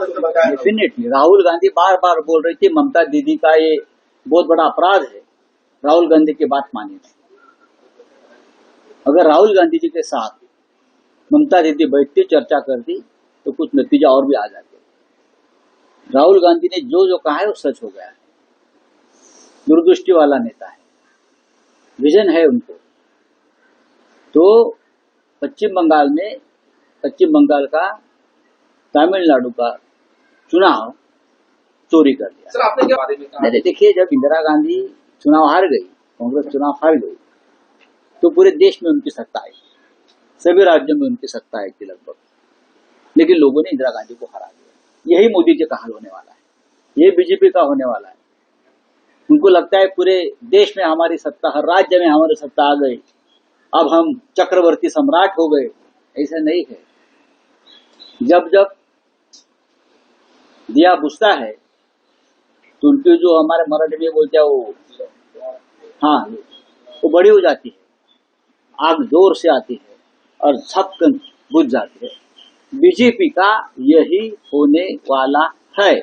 Definitely Rahul Gandhi बार बार बोल रही थी ममता दीदी का ये बहुत बड़ा अपराध है, राहुल गांधी की बात मानी नहीं। अगर राहुल गांधी जी के साथ ममता दीदी बैठती चर्चा करती तो कुछ नतीजा और भी आ जाते। राहुल गांधी ने जो जो कहा है वो सच हो गया है। दूरदृष्टि वाला नेता है, विजन है उनको। तो पश्चिम बंगाल का तमिलनाडु का चुनाव चोरी कर लिया। सर आपने क्या बारे में कहा? नहीं देखिए, जब इंदिरा गांधी चुनाव हार गई, कांग्रेस चुनाव हार गई, तो पूरे देश में उनकी सत्ता आई, सभी राज्यों में उनकी सत्ता आई थी लगभग, लेकिन लोगों ने इंदिरा गांधी को हरा दिया। यही मोदी जी का हाल होने वाला है, यही बीजेपी का होने वाला है। उनको लगता है पूरे देश में हमारी सत्ता, हर राज्य में हमारी सत्ता आ गई, अब हम चक्रवर्ती सम्राट हो गए। ऐसा नहीं है। जब जब दिया बुझता है तो उनकी जो हमारे मराठी में बोलते हैं वो, हाँ, वो बड़ी हो जाती है, आग जोर से आती है और छपकन बुझ जाती है। बीजेपी का यही होने वाला है।